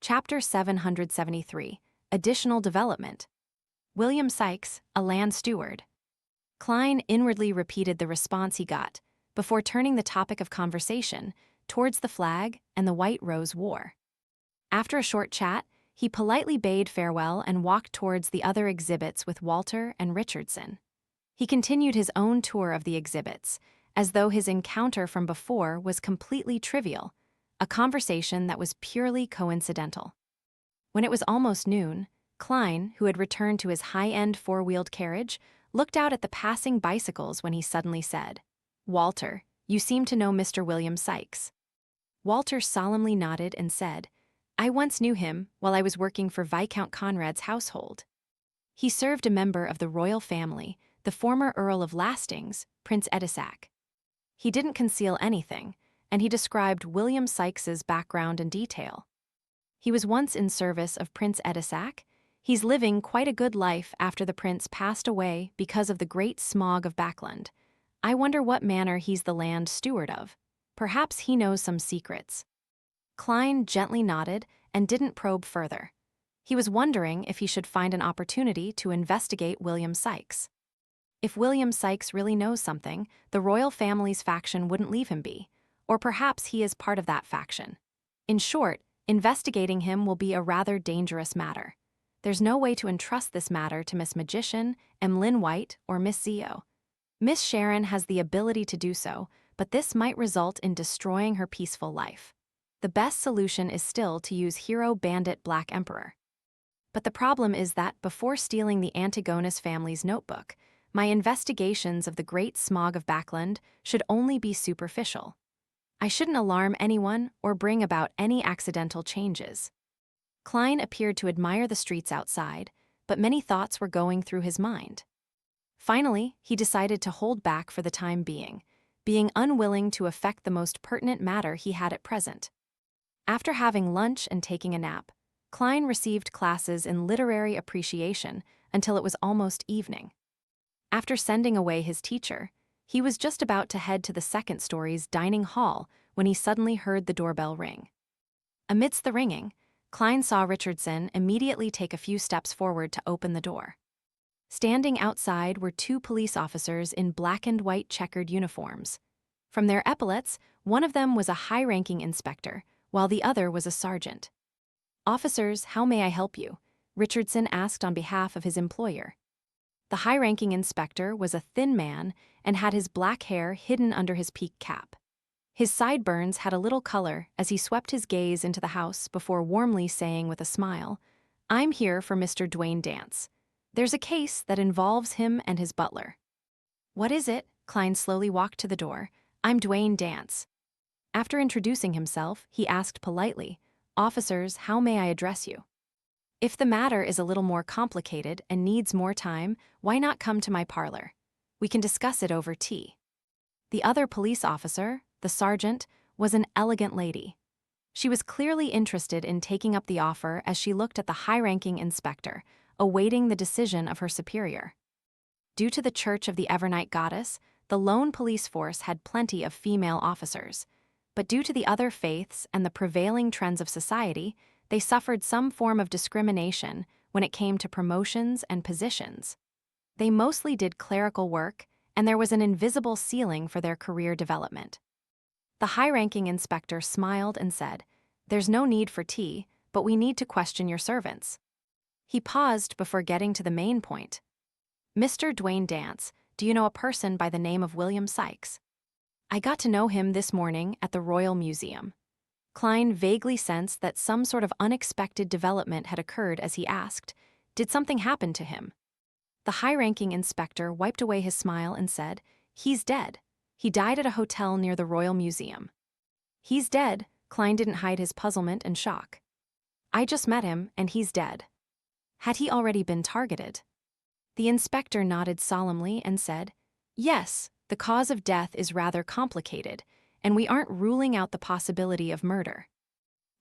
Chapter 773, Additional Development. William Sykes, a land steward. Klein inwardly repeated the response he got, before turning the topic of conversation towards the flag and the White Rose War. After a short chat, he politely bade farewell and walked towards the other exhibits with Walter and Richardson. He continued his own tour of the exhibits, as though his encounter from before was completely trivial, a conversation that was purely coincidental. When it was almost noon, Klein, who had returned to his high-end four-wheeled carriage, looked out at the passing bicycles when he suddenly said, "Walter, you seem to know Mr. William Sykes." Walter solemnly nodded and said, "I once knew him while I was working for Viscount Conrad's household. He served a member of the royal family, the former Earl of Lastings, Prince Edisac." He didn't conceal anything, and he described William Sykes's background in detail. "He was once in service of Prince Edisac. He's living quite a good life after the prince passed away because of the great smog of Backland. I wonder what manor he's the land steward of. Perhaps he knows some secrets." Klein gently nodded and didn't probe further. He was wondering if he should find an opportunity to investigate William Sykes. If William Sykes really knows something, the royal family's faction wouldn't leave him be, or perhaps he is part of that faction. In short, investigating him will be a rather dangerous matter. There's no way to entrust this matter to Miss Magician, Emlyn White, or Miss Zio. Miss Sharon has the ability to do so, but this might result in destroying her peaceful life. The best solution is still to use Hero Bandit Black Emperor. But the problem is that before stealing the Antigonus family's notebook, my investigations of the Great Smog of Backland should only be superficial. I shouldn't alarm anyone or bring about any accidental changes. Klein appeared to admire the streets outside, but many thoughts were going through his mind. Finally, he decided to hold back for the time being unwilling to affect the most pertinent matter he had at present. After having lunch and taking a nap, Klein received classes in literary appreciation until it was almost evening. After sending away his teacher, he was just about to head to the second story's dining hall when he suddenly heard the doorbell ring. Amidst the ringing, Klein saw Richardson immediately take a few steps forward to open the door. Standing outside were two police officers in black and white checkered uniforms. From their epaulets, one of them was a high-ranking inspector, while the other was a sergeant. "Officers, how may I help you?" Richardson asked on behalf of his employer. The high-ranking inspector was a thin man and had his black hair hidden under his peaked cap. His sideburns had a little color as he swept his gaze into the house before warmly saying with a smile, "I'm here for Mr. Dwayne Dance. There's a case that involves him and his butler." "What is it?" Klein slowly walked to the door. "I'm Dwayne Dance." After introducing himself, he asked politely, "Officers, how may I address you?" "If the matter is a little more complicated and needs more time, why not come to my parlor? We can discuss it over tea." The other police officer, the sergeant, was an elegant lady. She was clearly interested in taking up the offer as she looked at the high-ranking inspector, awaiting the decision of her superior. Due to the Church of the Evernight Goddess, the lone police force had plenty of female officers, but due to the other faiths and the prevailing trends of society, they suffered some form of discrimination when it came to promotions and positions. They mostly did clerical work, and there was an invisible ceiling for their career development. The high-ranking inspector smiled and said, "There's no need for tea, but we need to question your servants." He paused before getting to the main point. "Mr. Dwayne Dance, do you know a person by the name of William Sykes?" "I got to know him this morning at the Royal Museum." Klein vaguely sensed that some sort of unexpected development had occurred as he asked, "Did something happen to him?" The high-ranking inspector wiped away his smile and said, "He's dead. He died at a hotel near the Royal Museum." "He's dead?" Klein didn't hide his puzzlement and shock. "I just met him, and he's dead." Had he already been targeted? The inspector nodded solemnly and said, "Yes, the cause of death is rather complicated, and we aren't ruling out the possibility of murder."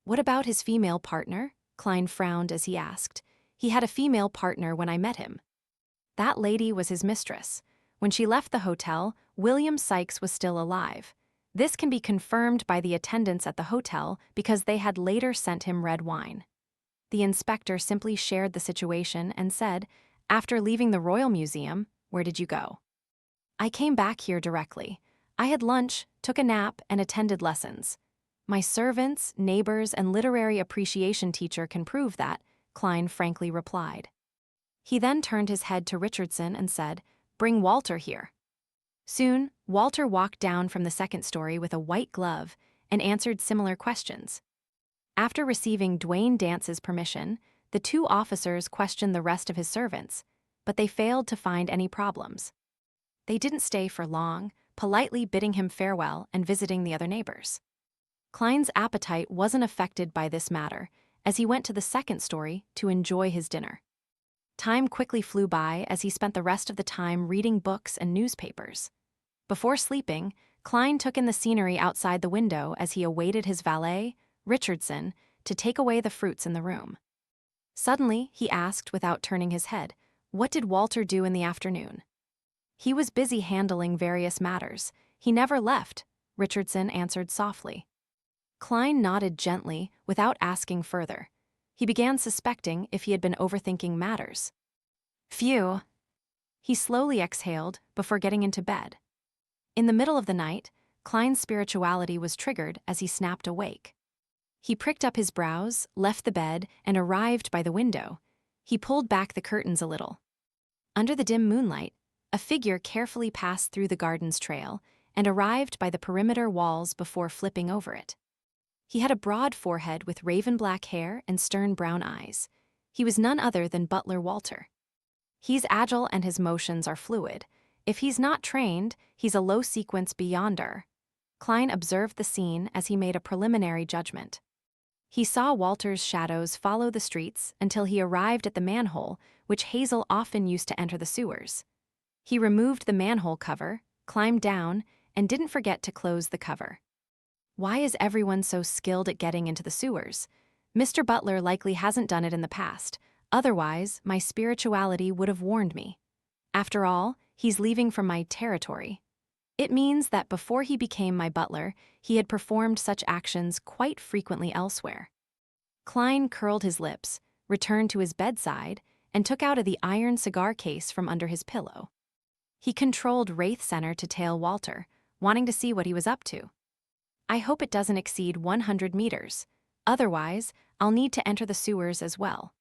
"What about his female partner?" Klein frowned as he asked. "He had a female partner when I met him." "That lady was his mistress. When she left the hotel, William Sykes was still alive. This can be confirmed by the attendants at the hotel because they had later sent him red wine." the inspector simply shared the situation and said, "After leaving the Royal Museum, where did you go?" "I came back here directly. I had lunch, took a nap, and attended lessons. My servants, neighbors, and literary appreciation teacher can prove that," Klein frankly replied. He then turned his head to Richardson and said, "Bring Walter here." Soon, Walter walked down from the second story with a white glove and answered similar questions. After receiving Dwayne Dance's permission, the two officers questioned the rest of his servants, but they failed to find any problems. They didn't stay for long, politely bidding him farewell and visiting the other neighbors. Klein's appetite wasn't affected by this matter, as he went to the second story to enjoy his dinner. Time quickly flew by as he spent the rest of the time reading books and newspapers. Before sleeping, Klein took in the scenery outside the window as he awaited his valet, Richardson, to take away the fruits in the room. Suddenly, he asked without turning his head, "What did Walter do in the afternoon?" "He was busy handling various matters. He never left," Richardson answered softly. Klein nodded gently without asking further. He began suspecting if he had been overthinking matters. Phew. He slowly exhaled before getting into bed. In the middle of the night, Klein's spirituality was triggered as he snapped awake. He pricked up his brows, left the bed, and arrived by the window. He pulled back the curtains a little. Under the dim moonlight, a figure carefully passed through the garden's trail and arrived by the perimeter walls before flipping over it. He had a broad forehead with raven-black hair and stern brown eyes. He was none other than Butler Walter. He's agile and his motions are fluid. If he's not trained, he's a low-sequence beyonder. Klein observed the scene as he made a preliminary judgment. He saw Walter's shadows follow the streets until he arrived at the manhole, which Hazel often used to enter the sewers. He removed the manhole cover, climbed down, and didn't forget to close the cover. Why is everyone so skilled at getting into the sewers? Mr. Butler likely hasn't done it in the past. Otherwise, my spirituality would have warned me. After all, he's leaving from my territory. It means that before he became my butler, he had performed such actions quite frequently elsewhere. Klein curled his lips, returned to his bedside, and took out the iron cigar case from under his pillow. He controlled Wraith Center to tail Walter, wanting to see what he was up to. "I hope it doesn't exceed 100 meters. Otherwise, I'll need to enter the sewers as well."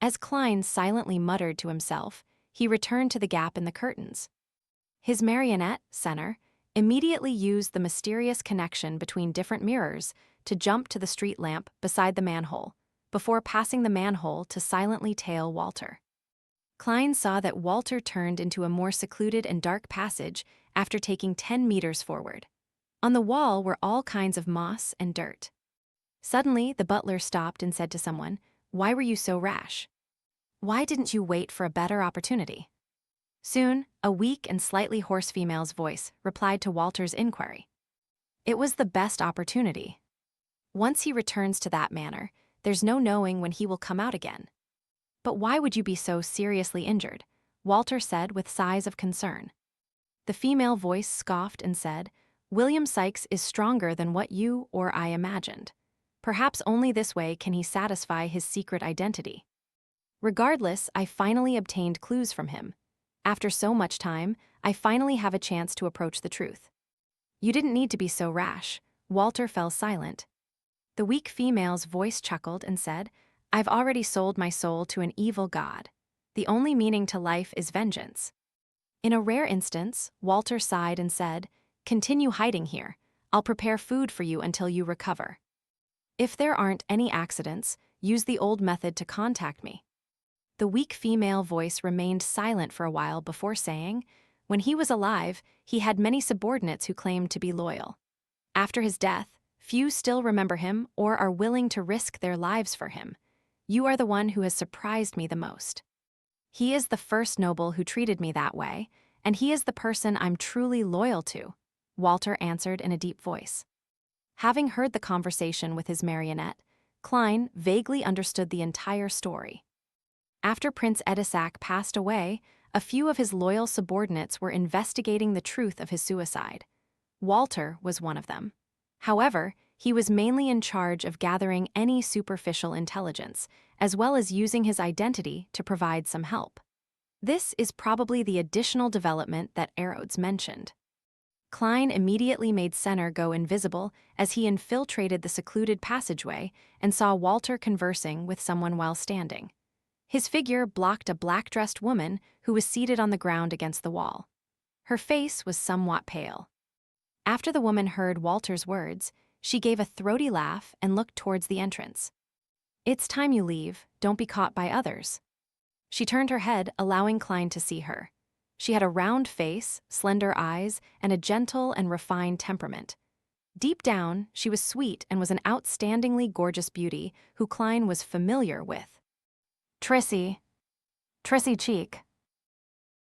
As Klein silently muttered to himself, he returned to the gap in the curtains. His marionette, Center, immediately used the mysterious connection between different mirrors to jump to the street lamp beside the manhole, before passing the manhole to silently tail Walter. Klein saw that Walter turned into a more secluded and dark passage after taking 10 meters forward. On the wall were all kinds of moss and dirt. Suddenly, the butler stopped and said to someone, "Why were you so rash? Why didn't you wait for a better opportunity?" Soon, a weak and slightly hoarse female's voice replied to Walter's inquiry. "It was the best opportunity. Once he returns to that manner, there's no knowing when he will come out again." "But why would you be so seriously injured?" Walter said with sighs of concern. The female voice scoffed and said, "William Sykes is stronger than what you or I imagined. Perhaps only this way can he satisfy his secret identity. Regardless, I finally obtained clues from him. After so much time, I finally have a chance to approach the truth." "You didn't need to be so rash." Walter fell silent. The weak female's voice chuckled and said, "I've already sold my soul to an evil god. The only meaning to life is vengeance." In a rare instance, Walter sighed and said, "Continue hiding here. I'll prepare food for you until you recover. If there aren't any accidents, use the old method to contact me." The weak female voice remained silent for a while before saying, "When he was alive, he had many subordinates who claimed to be loyal. After his death, few still remember him or are willing to risk their lives for him. You are the one who has surprised me the most. He is the first noble who treated me that way, and he is the person I'm truly loyal to," Walter answered in a deep voice. Having heard the conversation with his marionette, Klein vaguely understood the entire story. After Prince Edisac passed away, a few of his loyal subordinates were investigating the truth of his suicide. Walter was one of them. However, he was mainly in charge of gathering any superficial intelligence, as well as using his identity to provide some help. This is probably the additional development that Arodes mentioned. Klein immediately made Senner go invisible as he infiltrated the secluded passageway and saw Walter conversing with someone while standing. His figure blocked a black-dressed woman who was seated on the ground against the wall. Her face was somewhat pale. After the woman heard Walter's words, she gave a throaty laugh and looked towards the entrance. "It's time you leave, don't be caught by others." She turned her head, allowing Klein to see her. She had a round face, slender eyes, and a gentle and refined temperament. Deep down, she was sweet and was an outstandingly gorgeous beauty who Klein was familiar with. Trissy Cheek,"